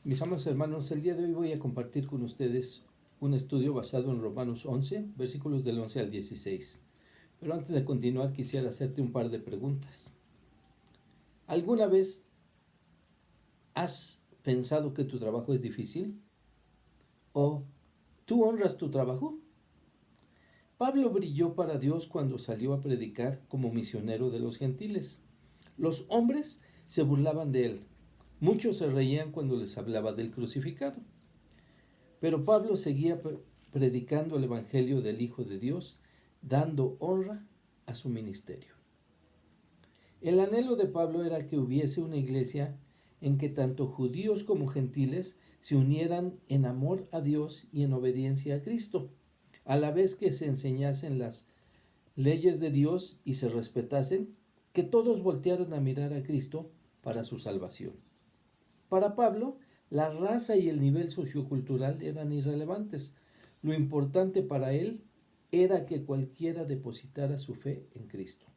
Mis amados hermanos, el día de hoy voy a compartir con ustedes un estudio basado en Romanos 11, versículos del 11 al 16. Pero antes de continuar quisiera hacerte un par de preguntas. ¿Alguna vez has pensado que tu trabajo es difícil? ¿O tú honras tu trabajo? Pablo brilló para Dios cuando salió a predicar como misionero de los gentiles. Los hombres se burlaban de él. Muchos se reían cuando les hablaba del crucificado. Pero Pablo seguía predicando el Evangelio del Hijo de Dios, dando honra a su ministerio. El anhelo de Pablo era que hubiese una iglesia en que tanto judíos como gentiles se unieran en amor a Dios y en obediencia a Cristo, a la vez que se enseñasen las leyes de Dios y se respetasen, que todos voltearan a mirar a Cristo para su salvación. Para Pablo, la raza y el nivel sociocultural eran irrelevantes. Lo importante para él era que cualquiera depositara su fe en Cristo.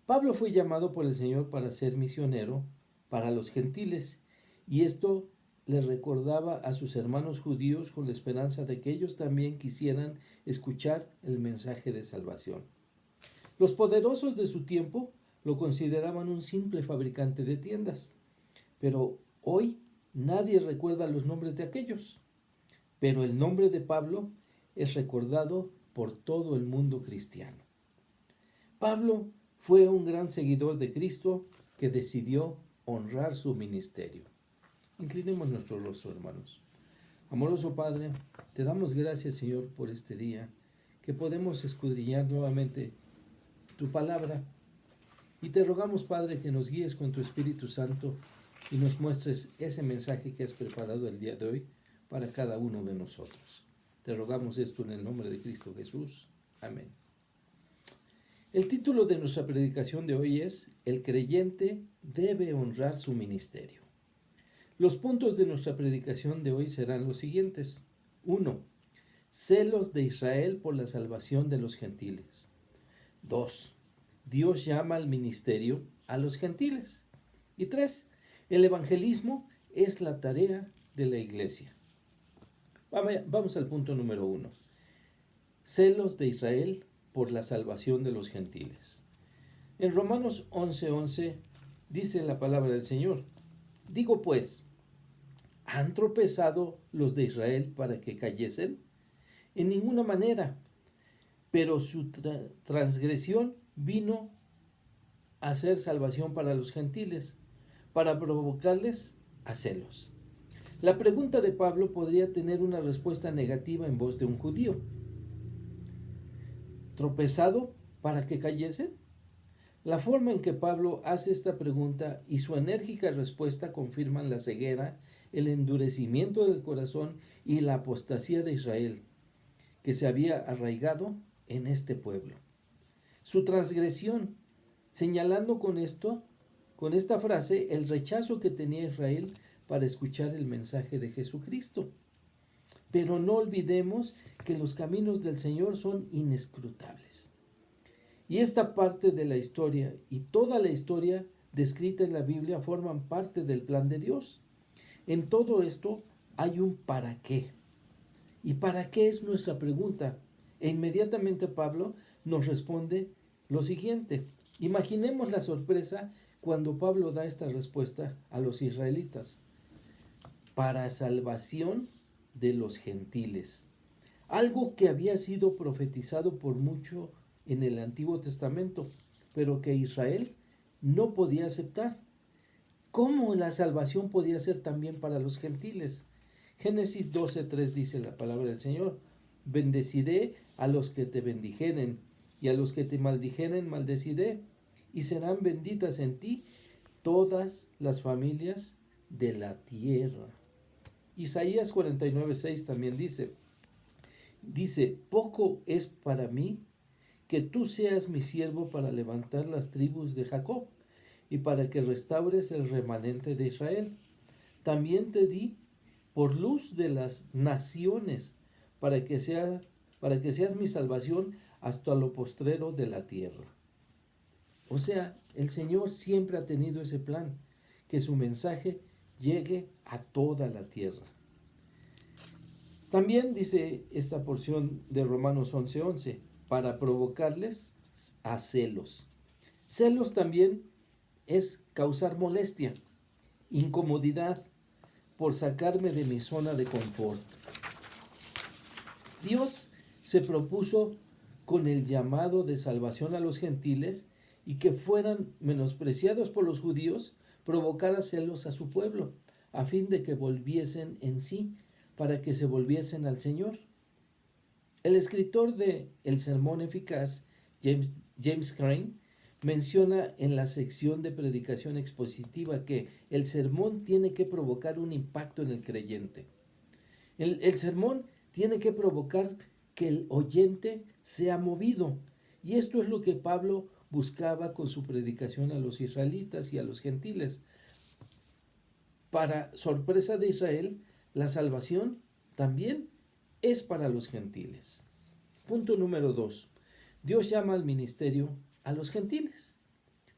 Pablo fue llamado por el Señor para ser misionero para los gentiles, y esto le recordaba a sus hermanos judíos con la esperanza de que ellos también quisieran escuchar el mensaje de salvación. Los poderosos de su tiempo lo consideraban un simple fabricante de tiendas, pero hoy nadie recuerda los nombres de aquellos. Pero el nombre de Pablo es recordado por todo el mundo cristiano. Pablo fue un gran seguidor de Cristo que decidió honrar su ministerio. Inclinemos nuestro rostro, hermanos. Amoroso Padre, te damos gracias, Señor, por este día, que podemos escudriñar nuevamente tu palabra. Y te rogamos, Padre, que nos guíes con tu Espíritu Santo y nos muestres ese mensaje que has preparado el día de hoy para cada uno de nosotros. Te rogamos esto en el nombre de Cristo Jesús. Amén. El título de nuestra predicación de hoy es El creyente debe honrar su ministerio. Los puntos de nuestra predicación de hoy serán los siguientes. 1. Celos de Israel por la salvación de los gentiles. 2. Dios llama al ministerio a los gentiles. Y 3. El evangelismo es la tarea de la iglesia. Vamos al punto número 1. Celos de Israel por la salvación de los gentiles. En Romanos 11:11 dice la palabra del Señor: Digo pues, ¿han tropezado los de Israel para que cayesen? En ninguna manera, pero su transgresión vino a ser salvación para los gentiles, para provocarles a celos. La pregunta de Pablo podría tener una respuesta negativa en voz de un judío. ¿Tropezado para que cayesen? La forma en que Pablo hace esta pregunta y su enérgica respuesta confirman la ceguera, el endurecimiento del corazón y la apostasía de Israel, que se había arraigado en este pueblo. Su transgresión, señalando con esta frase, el rechazo que tenía Israel para escuchar el mensaje de Jesucristo. Pero no olvidemos que los caminos del Señor son inescrutables. Y esta parte de la historia y toda la historia descrita en la Biblia forman parte del plan de Dios. En todo esto hay un para qué. ¿Y para qué es nuestra pregunta? E inmediatamente Pablo nos responde lo siguiente. Imaginemos la sorpresa cuando Pablo da esta respuesta a los israelitas. Para salvación de los gentiles. Algo que había sido profetizado por mucho en el Antiguo Testamento, pero que Israel no podía aceptar. ¿Cómo la salvación podía ser también para los gentiles? Génesis 12:3 dice la palabra del Señor: Bendeciré a los que te bendijeren, y a los que te maldijeren maldeciré, y serán benditas en ti todas las familias de la tierra. Isaías 49:6 también dice, poco es para mí que tú seas mi siervo para levantar las tribus de Jacob y para que restaures el remanente de Israel. También te di por luz de las naciones para que seas mi salvación hasta lo postrero de la tierra. O sea, el Señor siempre ha tenido ese plan, que su mensaje llegue a toda la tierra. También dice esta porción de Romanos 11:11, para provocarles a celos. Celos también es causar molestia, incomodidad, por sacarme de mi zona de confort. Dios se propuso con el llamado de salvación a los gentiles y que fueran menospreciados por los judíos, provocar a celos a su pueblo, a fin de que volviesen en sí, para que se volviesen al Señor. El escritor de El Sermón Eficaz, James Crane, menciona en la sección de predicación expositiva que el sermón tiene que provocar un impacto en el creyente. El sermón tiene que provocar que el oyente sea movido. Y esto es lo que Pablo buscaba con su predicación a los israelitas y a los gentiles. Para sorpresa de Israel, la salvación también es para los gentiles. Punto número 2. Dios llama al ministerio a los gentiles.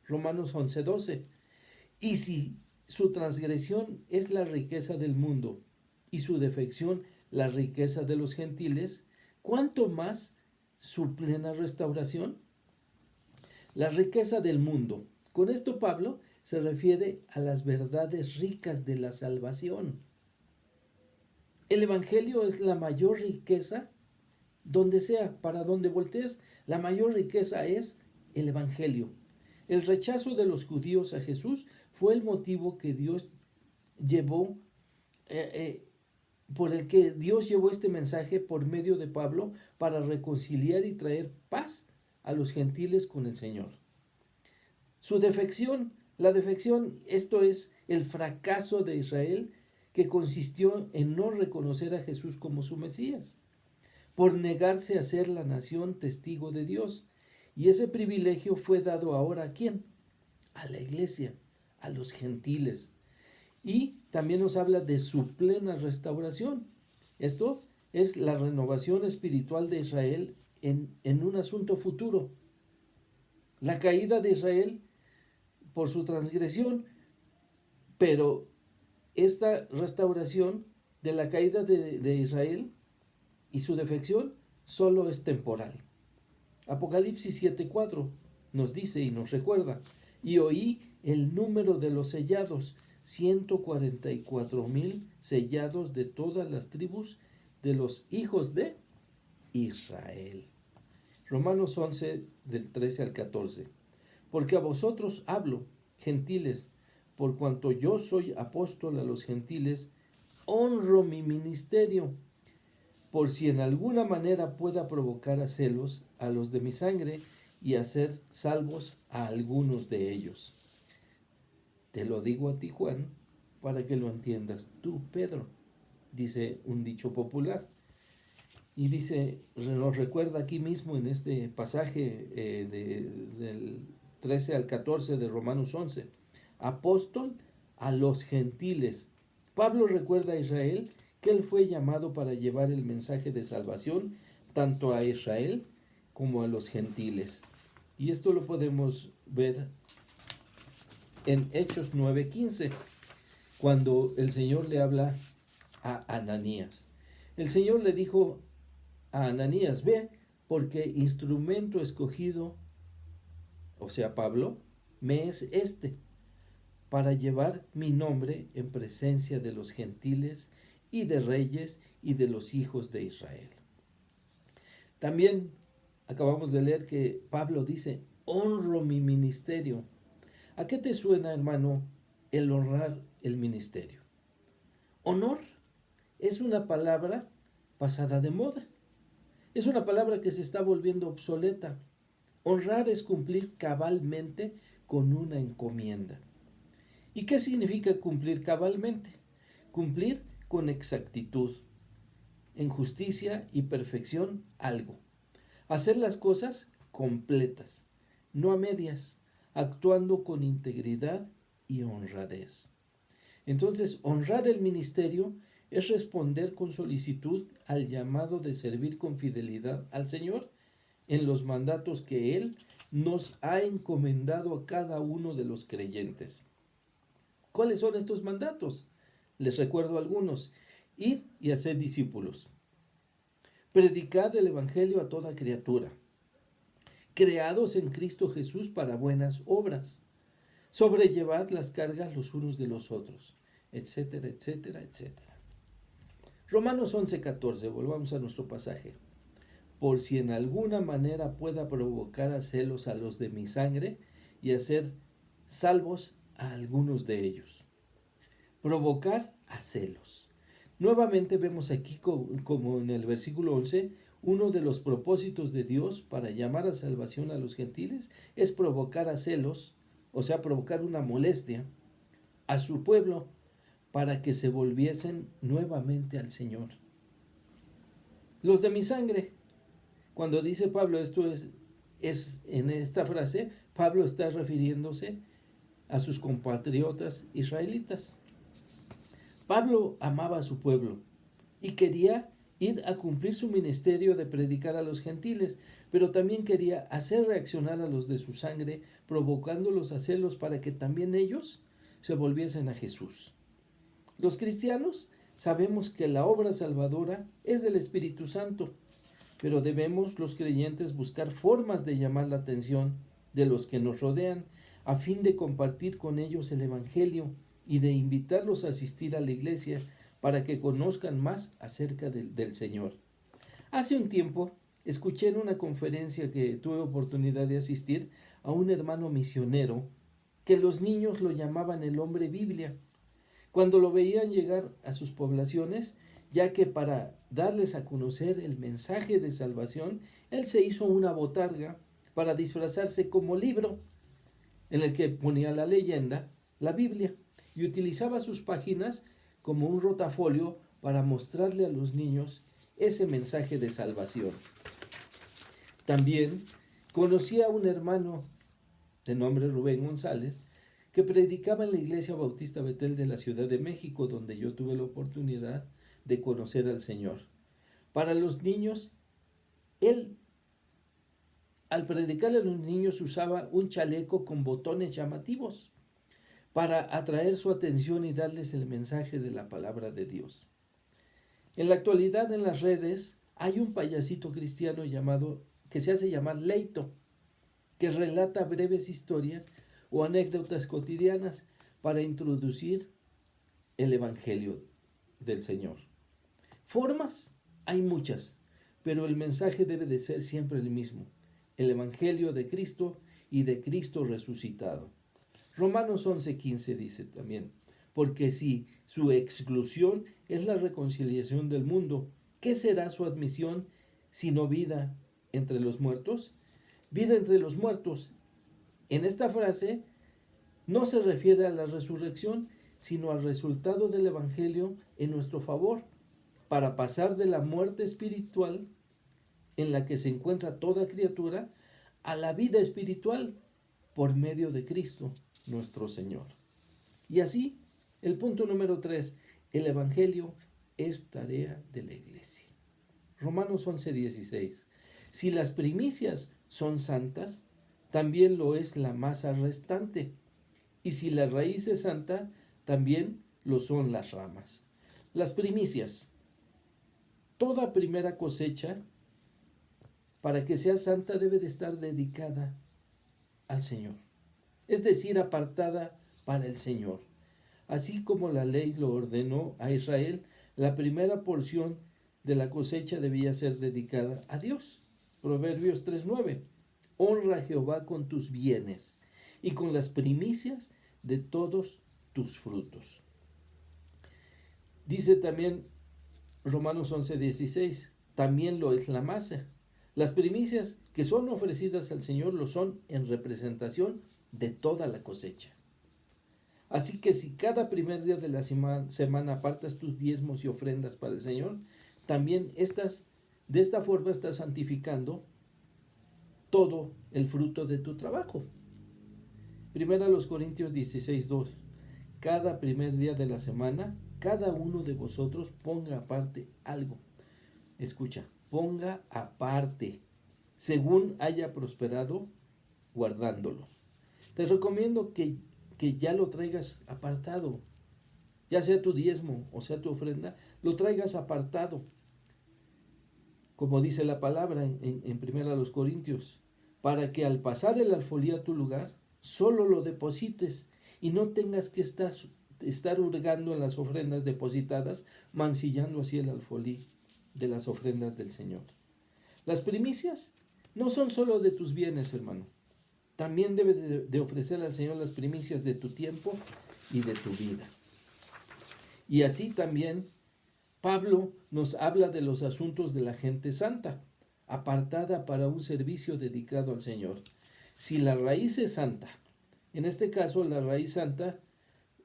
Romanos 11:12. Y si su transgresión es la riqueza del mundo y su defección la riqueza de los gentiles, ¿cuánto más su plena restauración? La riqueza del mundo. Con esto Pablo se refiere a las verdades ricas de la salvación. El Evangelio es la mayor riqueza donde sea, para donde voltees, la mayor riqueza es el Evangelio. El rechazo de los judíos a Jesús fue el motivo que Dios llevó, por el que Dios llevó este mensaje por medio de Pablo para reconciliar y traer paz a los gentiles con el Señor. Su defección, la defección, esto es el fracaso de Israel que consistió en no reconocer a Jesús como su Mesías, por negarse a ser la nación testigo de Dios. Y ese privilegio fue dado ahora ¿a quién? A la iglesia, a los gentiles. Y también nos habla de su plena restauración. Esto es la renovación espiritual de Israel en un asunto futuro. La caída de Israel por su transgresión, pero esta restauración de la caída de Israel y su defección solo es temporal. Apocalipsis 7:4 nos dice y nos recuerda, y oí el número de los sellados, 144,000 sellados de todas las tribus de los hijos de Israel. Romanos 11 del 13 al 14. Porque a vosotros hablo, gentiles, por cuanto yo soy apóstol a los gentiles, honro mi ministerio, por si en alguna manera pueda provocar a celos a los de mi sangre y hacer salvos a algunos de ellos. Te lo digo a ti, Juan, para que lo entiendas tú, Pedro, dice un dicho popular. Y dice, nos recuerda aquí mismo en este pasaje del 13 al 14 de Romanos 11, apóstol a los gentiles. Pablo recuerda a Israel que él fue llamado para llevar el mensaje de salvación tanto a Israel como a los gentiles. Y esto lo podemos ver en Hechos 9:15, cuando el Señor le habla a Ananías. El Señor le dijo a Ananías, ve, porque instrumento escogido, o sea, Pablo, me es para llevar mi nombre en presencia de los gentiles y de reyes y de los hijos de Israel. También acabamos de leer que Pablo dice, honro mi ministerio. ¿A qué te suena, hermano, el honrar el ministerio? Honor es una palabra pasada de moda. Es una palabra que se está volviendo obsoleta. Honrar es cumplir cabalmente con una encomienda. ¿Y qué significa cumplir cabalmente? Cumplir con exactitud, en justicia y perfección algo. Hacer las cosas completas, no a medias, actuando con integridad y honradez. Entonces, honrar el ministerio es responder con solicitud al llamado de servir con fidelidad al Señor en los mandatos que Él nos ha encomendado a cada uno de los creyentes. ¿Cuáles son estos mandatos? Les recuerdo algunos. Id y haced discípulos. Predicad el Evangelio a toda criatura. Creados en Cristo Jesús para buenas obras. Sobrellevad las cargas los unos de los otros, etcétera, etcétera, etcétera. Romanos 11:14, volvamos a nuestro pasaje. Por si en alguna manera pueda provocar a celos a los de mi sangre y hacer salvos a algunos de ellos. Provocar a celos. Nuevamente vemos aquí, como en el versículo 11, uno de los propósitos de Dios para llamar a salvación a los gentiles es provocar a celos, o sea, provocar una molestia a su pueblo para que se volviesen nuevamente al Señor. Los de mi sangre. Cuando dice Pablo esto es en esta frase, Pablo está refiriéndose a sus compatriotas israelitas. Pablo amaba a su pueblo y quería ir a cumplir su ministerio de predicar a los gentiles, pero también quería hacer reaccionar a los de su sangre, provocándolos a celos para que también ellos se volviesen a Jesús. Los cristianos sabemos que la obra salvadora es del Espíritu Santo, pero debemos los creyentes buscar formas de llamar la atención de los que nos rodean a fin de compartir con ellos el Evangelio y de invitarlos a asistir a la iglesia para que conozcan más acerca del Señor. Hace un tiempo escuché en una conferencia que tuve oportunidad de asistir a un hermano misionero que los niños lo llamaban el hombre Biblia. Cuando lo veían llegar a sus poblaciones, ya que para darles a conocer el mensaje de salvación, él se hizo una botarga para disfrazarse como libro, en el que ponía la leyenda, la Biblia, y utilizaba sus páginas como un rotafolio para mostrarle a los niños ese mensaje de salvación. También conocí a un hermano de nombre Rubén González, que predicaba en la Iglesia Bautista Betel de la Ciudad de México, donde yo tuve la oportunidad de conocer al Señor. Para los niños, él, al predicarle a los niños, usaba un chaleco con botones llamativos para atraer su atención y darles el mensaje de la palabra de Dios. En la actualidad, en las redes, hay un payasito cristiano que se hace llamar Leito, que relata breves historias o anécdotas cotidianas para introducir el Evangelio del Señor. Formas hay muchas, pero el mensaje debe de ser siempre el mismo: el Evangelio de Cristo y de Cristo resucitado. Romanos 11:15 dice también: porque si su exclusión es la reconciliación del mundo, ¿qué será su admisión sino vida entre los muertos? Vida entre los muertos. En esta frase no se refiere a la resurrección, sino al resultado del Evangelio en nuestro favor, para pasar de la muerte espiritual en la que se encuentra toda criatura a la vida espiritual por medio de Cristo nuestro Señor. Y así, el punto número 3, el Evangelio es tarea de la Iglesia. Romanos 11:16. Si las primicias son santas, también lo es la masa restante. Y si la raíz es santa, también lo son las ramas. Las primicias. Toda primera cosecha, para que sea santa, debe de estar dedicada al Señor, es decir, apartada para el Señor. Así como la ley lo ordenó a Israel, la primera porción de la cosecha debía ser dedicada a Dios. Proverbios 3:9. Honra a Jehová con tus bienes y con las primicias de todos tus frutos. Dice también Romanos 11:16, también lo es la masa. Las primicias que son ofrecidas al Señor lo son en representación de toda la cosecha. Así que si cada primer día de la semana apartas tus diezmos y ofrendas para el Señor, también de esta forma estás santificando todo el fruto de tu trabajo. Primera los Corintios 16:2. Cada primer día de la semana, cada uno de vosotros ponga aparte algo. Escucha, ponga aparte, según haya prosperado, guardándolo. Te recomiendo que que ya lo traigas apartado, ya sea tu diezmo o sea tu ofrenda, lo traigas apartado, como dice la palabra en 1 Corintios, para que al pasar el alfolí a tu lugar, solo lo deposites y no tengas que estar hurgando en las ofrendas depositadas, mancillando así el alfolí de las ofrendas del Señor. Las primicias no son solo de tus bienes, hermano. También debes de ofrecer al Señor las primicias de tu tiempo y de tu vida. Y así también Pablo nos habla de los asuntos de la gente santa, apartada para un servicio dedicado al Señor. Si la raíz es santa, en este caso la raíz santa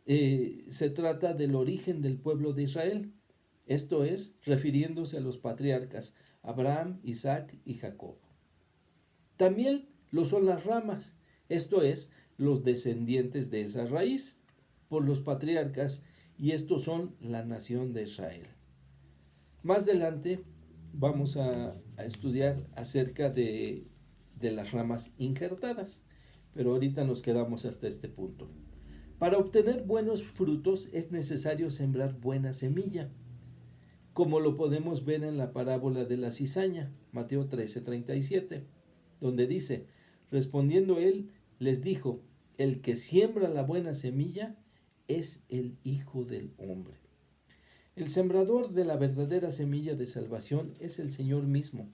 se trata del origen del pueblo de Israel, esto es, refiriéndose a los patriarcas Abraham, Isaac y Jacob. También lo son las ramas, esto es, los descendientes de esa raíz, por los patriarcas, y estos son la nación de Israel. Más adelante vamos a estudiar acerca de las ramas injertadas, pero ahorita nos quedamos hasta este punto. Para obtener buenos frutos es necesario sembrar buena semilla, como lo podemos ver en la parábola de la cizaña, Mateo 13:37, donde dice, respondiendo él, les dijo, el que siembra la buena semilla es el Hijo del Hombre. El sembrador de la verdadera semilla de salvación es el Señor mismo.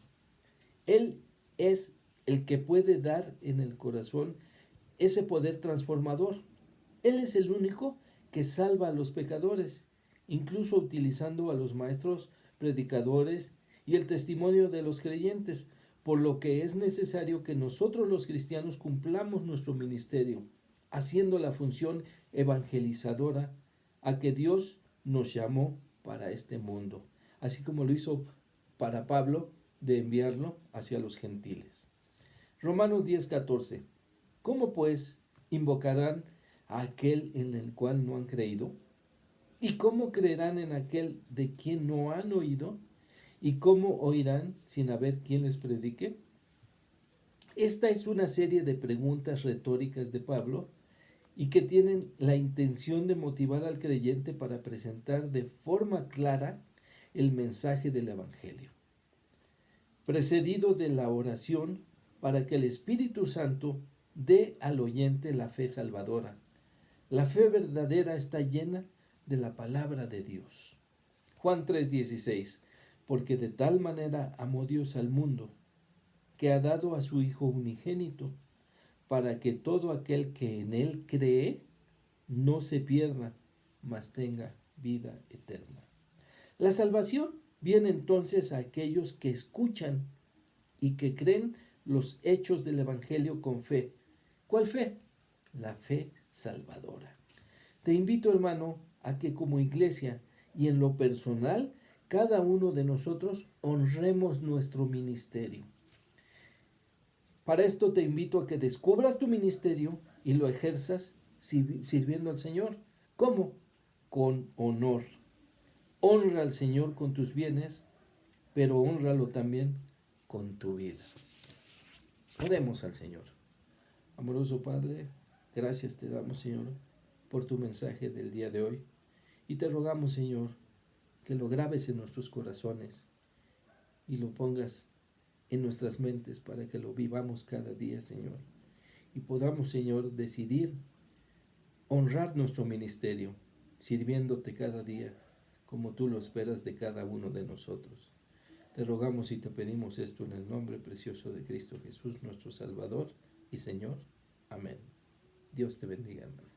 Él es el que puede dar en el corazón ese poder transformador. Él es el único que salva a los pecadores, incluso utilizando a los maestros, predicadores y el testimonio de los creyentes, por lo que es necesario que nosotros los cristianos cumplamos nuestro ministerio, haciendo la función evangelizadora a que Dios nos llamó para este mundo, así como lo hizo para Pablo de enviarlo hacia los gentiles. Romanos 10:14. ¿Cómo pues invocarán a aquel en el cual no han creído? ¿Y cómo creerán en aquel de quien no han oído? ¿Y cómo oirán sin haber quien les predique? Esta es una serie de preguntas retóricas de Pablo y que tienen la intención de motivar al creyente para presentar de forma clara el mensaje del Evangelio, precedido de la oración para que el Espíritu Santo dé al oyente la fe salvadora. La fe verdadera está llena de la palabra de Dios. Juan 3:16, porque de tal manera amó Dios al mundo, que ha dado a su Hijo unigénito, para que todo aquel que en él cree no se pierda, mas tenga vida eterna. La salvación viene entonces a aquellos que escuchan y que creen los hechos del Evangelio con fe. ¿Cuál fe? La fe salvadora. Te invito, hermano, a que como iglesia y en lo personal, cada uno de nosotros honremos nuestro ministerio. Para esto te invito a que descubras tu ministerio y lo ejerzas sirviendo al Señor. ¿Cómo? Con honor. Honra al Señor con tus bienes, pero hónralo también con tu vida. Oremos al Señor. Amoroso Padre, gracias te damos, Señor, por tu mensaje del día de hoy. Y te rogamos, Señor, que lo grabes en nuestros corazones y lo pongas en nuestras mentes para que lo vivamos cada día, Señor. Y podamos, Señor, decidir honrar nuestro ministerio, sirviéndote cada día, como tú lo esperas de cada uno de nosotros. Te rogamos y te pedimos esto en el nombre precioso de Cristo Jesús, nuestro Salvador y Señor. Amén. Dios te bendiga, hermano.